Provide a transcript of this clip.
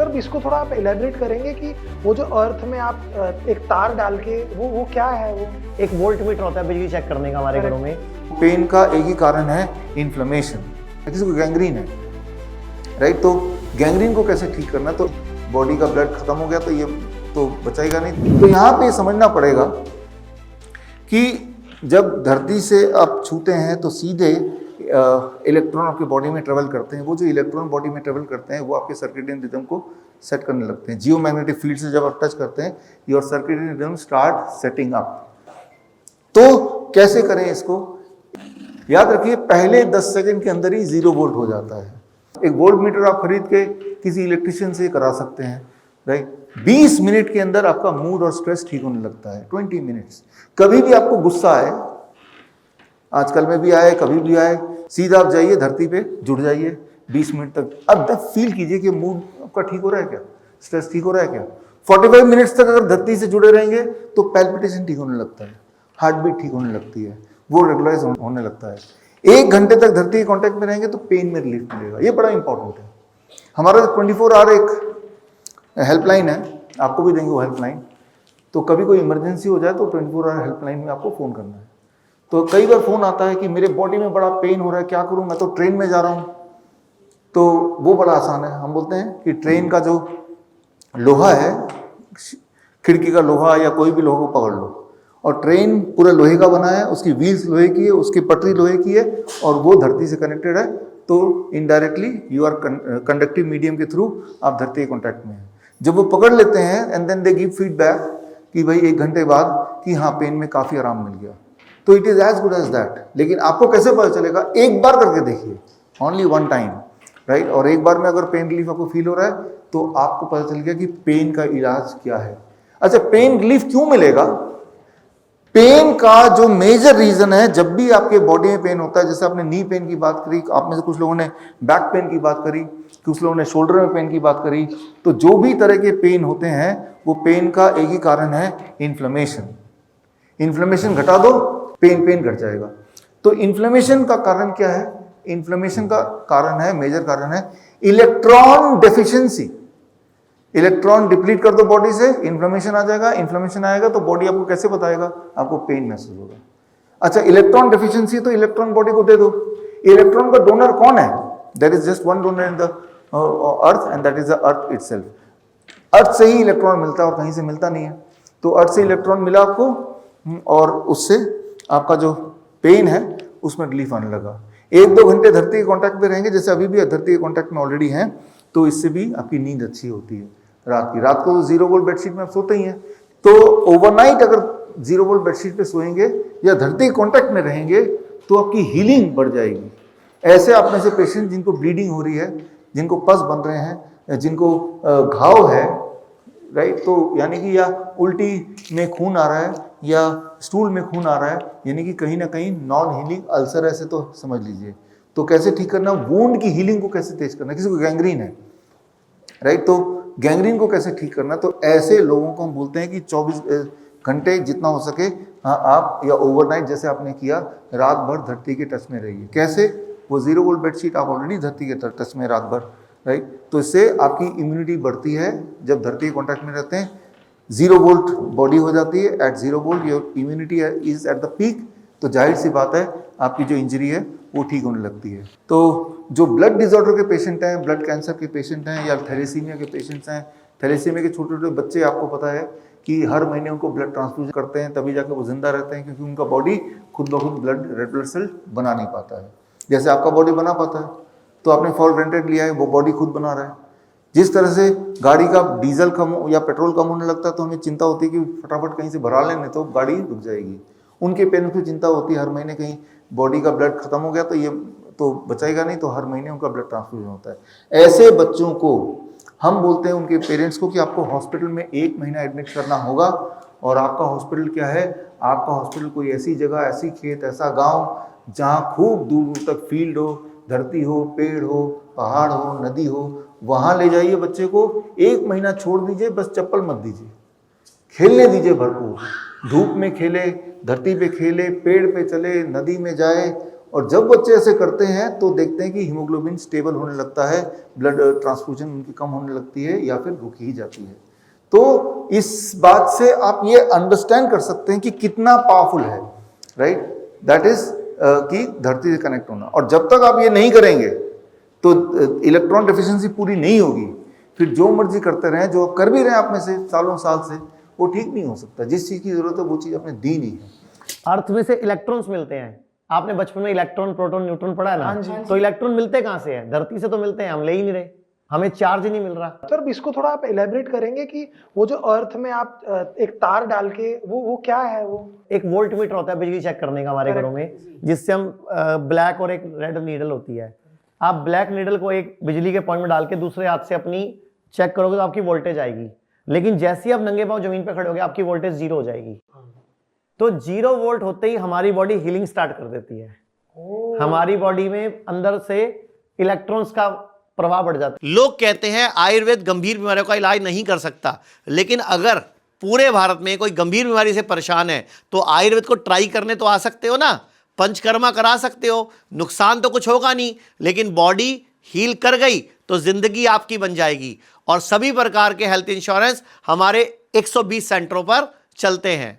Sir इसको थोड़ा आप इलेबरेट करेंगे कि वो जो अर्थ में आप एक तार डाल के वो क्या है? वो एक वोल्ट मीटर होता है बिजली चेक करने का हमारे घरों में। पेन का एक ही कारण है इन्फ्लेमेशन, किसी को गैंग्रीन है, राइट। तो गैंग्रीन को कैसे ठीक करना, तो बॉडी का ब्लड खत्म हो गया तो ये तो बचाएगा नहीं। तो यहाँ पे समझना पड़ेगा कि जब धरती से आप छूते हैं तो सीधे इलेक्ट्रॉन आपके बॉडी में ट्रेवल करते हैं। वो जो इलेक्ट्रॉन बॉडी में ट्रेवल करते हैं वो आपके सर्केडियन रिदम को सेट करने लगते हैं। जियोमैग्नेटिक फील्ड से जब आप टच करते हैं your circadian rhythm start setting up. तो कैसे करें इसको? याद रखिए पहले 10 सेकंड के अंदर ही 0 वोल्ट हो जाता है। एक वोल्ट मीटर आप खरीद के किसी इलेक्ट्रिशियन से करा सकते हैं, राइट। 20 मिनट के अंदर आपका मूड और स्ट्रेस ठीक होने लगता है। 20 मिनट्स। कभी भी आपको गुस्सा आए, आजकल में भी आए, कभी भी आए, सीधा आप जाइए धरती पे जुड़ जाइए 20 मिनट तक। अब तक फील कीजिए कि मूड आपका ठीक हो रहा है क्या, स्ट्रेस ठीक हो रहा है क्या। 45 मिनट्स तक अगर धरती से जुड़े रहेंगे तो पैल्पिटेशन ठीक होने लगता है, हार्ट बीट ठीक होने लगती है, वो रेगुलराइज होने लगता है। 1 घंटे तक धरती के कांटेक्ट में रहेंगे तो पेन में रिलीफ मिलेगा। ये बड़ा इंपॉर्टेंट है। हमारा 24 आवर एक हेल्पलाइन है, आपको भी देंगे वो हेल्पलाइन। तो कभी कोई इमरजेंसी हो जाए तो 24 आवर हेल्पलाइन में आपको फ़ोन करना है। तो कई बार फ़ोन आता है कि मेरे बॉडी में बड़ा पेन हो रहा है, क्या करूं, मैं तो ट्रेन में जा रहा हूं। तो वो बड़ा आसान है। हम बोलते हैं कि ट्रेन का जो लोहा है, खिड़की का लोहा या कोई भी लोहा को पकड़ लो, और ट्रेन पूरा लोहे का बना है, उसकी व्हील्स लोहे की है, उसकी पटरी लोहे की है, और वो धरती से कनेक्टेड है। तो indirectly you are conductive medium के थ्रू आप धरती के कॉन्टैक्ट में हैं। जब वो पकड़ लेते हैं and then they give feedback कि भाई 1 घंटे बाद कि हाँ पेन में काफ़ी आराम मिल गया, तो it is as good as that. लेकिन आपको कैसे पता चलेगा? एक बार करके देखिए, ओनली 1 टाइम, राइट। और एक बार में अगर पेन रिलीफ आपको फील हो रहा है तो आपको पता चल गया कि पेन का इलाज क्या है। अच्छा, पेन रिलीफ क्यों मिलेगा? पेन का जो मेजर रीजन है, जब भी आपके बॉडी में पेन होता है, जैसे आपने नी पेन की बात करी, आप में से कुछ लोगों ने बैक पेन की बात करी, कुछ लोगों ने शोल्डर में पेन की बात करी, तो जो भी तरह के पेन होते हैं वो पेन का एक ही कारण है, इन्फ्लेमेशन। इन्फ्लेमेशन घटा दो, पेन घट जाएगा। तो इन्फ्लेमेशन का कारण क्या है? इन्फ्लेमेशन का कारण है, मेजर कारण है इलेक्ट्रॉन डेफिशिएंसी। इलेक्ट्रॉन डिप्लीट कर दो बॉडी से, इन्फ्लेमेशन आ जाएगा। इन्फ्लेमेशन आएगा तो बॉडी आपको कैसे बताएगा? आपको पेन महसूस होगा। अच्छा, इलेक्ट्रॉन डेफिशिएंसी तो इलेक्ट्रॉन बॉडी को दे दो। इलेक्ट्रॉन का डोनर कौन है? There is just one donor in the earth and that is the earth itself. Earth से ही इलेक्ट्रॉन मिलता है और कहीं से मिलता नहीं है। तो अर्थ से इलेक्ट्रॉन मिला आपको और उससे आपका जो पेन है उसमें रिलीफ आने लगा। 1-2 घंटे धरती के कांटेक्ट में रहेंगे, जैसे अभी भी धरती के कांटेक्ट में ऑलरेडी हैं, तो इससे भी आपकी नींद अच्छी होती है। रात को 0 वोल्ट बेडशीट में आप सोते ही हैं, तो ओवरनाइट अगर 0 वोल्ट बेडशीट पे सोएंगे या धरती के कांटेक्ट में रहेंगे तो आपकी हीलिंग बढ़ जाएगी। ऐसे आप में से पेशेंट जिनको ब्लीडिंग हो रही है, जिनको पस बन रहे हैं, जिनको घाव है, राइट, तो यानी कि या उल्टी में खून आ रहा है या स्टूल में खून आ रहा है, यानी कि कहीं ना कहीं नॉन हीलिंग अल्सर, ऐसे तो समझ लीजिए। तो कैसे ठीक करना? वुंड की हीलिंग को कैसे तेज करना? किसी को गैंग्रीन है, राइट, तो गैंग्रीन को कैसे ठीक करना? तो ऐसे लोगों को हम बोलते हैं कि 24 घंटे जितना हो सके, हाँ, आप या ओवरनाइट जैसे आपने किया, रात भर धरती के टच में रहिए। कैसे? वो 0 वोल्ट बेडशीट आप ऑलरेडी धरती के टच में रात भर, राइट। तो इससे आपकी इम्यूनिटी बढ़ती है। जब धरती के कॉन्टैक्ट में रहते हैं, 0 वोल्ट बॉडी हो जाती है। At 0 volt your immunity is at the peak. तो जाहिर सी बात है आपकी जो इंजरी है वो ठीक होने लगती है। तो जो ब्लड डिसऑर्डर के पेशेंट हैं, ब्लड कैंसर के पेशेंट हैं या थैलेसीमिया के पेशेंट्स हैं, थैलेसीमिया के छोटे छोटे बच्चे, आपको पता है कि हर महीने उनको ब्लड ट्रांसफ्यूजन करते हैं, तभी जाकर वो जिंदा रहते हैं, क्योंकि उनका बॉडी खुद ब खुद रेड ब्लड सेल बना नहीं पाता है। जैसे आपका बॉडी बना पाता है, तो आपने फॉर ग्रांटेड लिया है, वो बॉडी खुद बना रहा है। जिस तरह से गाड़ी का डीजल कम या पेट्रोल कम होने लगता है तो हमें चिंता होती है कि फटाफट कहीं से भरा लें, तो गाड़ी रुक जाएगी। उनके पेरेंट्स को चिंता होती है हर महीने कहीं बॉडी का ब्लड खत्म हो गया तो ये तो बचाएगा नहीं, तो हर महीने उनका ब्लड ट्रांसफ्यूजन होता है। ऐसे बच्चों को हम बोलते हैं उनके पेरेंट्स को कि आपको हॉस्पिटल में 1 महीना एडमिट करना होगा। और आपका हॉस्पिटल क्या है? आपका हॉस्पिटल कोई ऐसी जगह, ऐसी खेत, ऐसा गाँव जहाँ खूब दूर दूर तक फील्ड हो, धरती हो, पेड़ हो, पहाड़ हो, नदी हो, वहाँ ले जाइए बच्चे को। 1 महीना छोड़ दीजिए, बस चप्पल मत दीजिए, खेलने दीजिए भरपूर। धूप में खेले, धरती पे खेले, पेड़ पे चले, नदी में जाए, और जब बच्चे ऐसे करते हैं तो देखते हैं कि हीमोग्लोबिन स्टेबल होने लगता है, ब्लड ट्रांसफ्यूजन उनकी कम होने लगती है या फिर रुकी ही जाती है। तो इस बात से आप ये अंडरस्टैंड कर सकते हैं कि कितना पावरफुल है, राइट, दैट इज कि धरती से कनेक्ट होना। और जब तक आप ये नहीं करेंगे तो इलेक्ट्रॉन डेफिशिएंसी पूरी नहीं होगी, फिर जो मर्जी करते रहें, जो कर भी रहे हैं आप में से सालों साल से, वो ठीक नहीं हो सकता। जिस चीज़ की जरूरत है वो चीज़ आपने दी नहीं है। अर्थ में से इलेक्ट्रॉन्स मिलते हैं। आपने बचपन में इलेक्ट्रॉन, प्रोटॉन, न्यूट्रॉन पढ़ा है ना? हाँ जी। तो इलेक्ट्रॉन मिलते कहाँ से हैं? धरती से तो मिलते हैं, हम ले ही नहीं रहे, हमें चार्ज ही नहीं मिल रहा। सर इसको थोड़ा आप एलेबरेट करेंगे कि वो जो अर्थ में आप एक तार डाल के वो क्या है? वो एक वोल्ट मीटर होता है बिजली चेक करने का हमारे घरों में, जिससे हम ब्लैक और एक रेड नीडल होती है। आप ब्लैक नीडल को एक बिजली के पॉइंट में डाल के दूसरे हाथ से अपनी चेक करोगे तो आपकी वोल्टेज आएगी, लेकिन जैसे ही आप नंगे पांव जमीन पे खड़े होगे आपकी वोल्टेज 0 हो जाएगी। तो 0 वोल्ट होते ही हमारी बॉडी हीलिंग स्टार्ट कर देती है। हमारी बॉडी में अंदर से इलेक्ट्रॉन्स का प्रभाव बढ़ जाता है। लोग कहते हैं आयुर्वेद गंभीर बीमारियों का इलाज नहीं कर सकता, लेकिन अगर पूरे भारत में कोई गंभीर बीमारी से परेशान है तो आयुर्वेद को ट्राई करने तो आ सकते हो ना, पंचकर्मा करा सकते हो, नुकसान तो कुछ होगा नहीं, लेकिन बॉडी हील कर गई तो जिंदगी आपकी बन जाएगी। और सभी प्रकार के हेल्थ इंश्योरेंस हमारे 120 सेंटरों पर चलते हैं।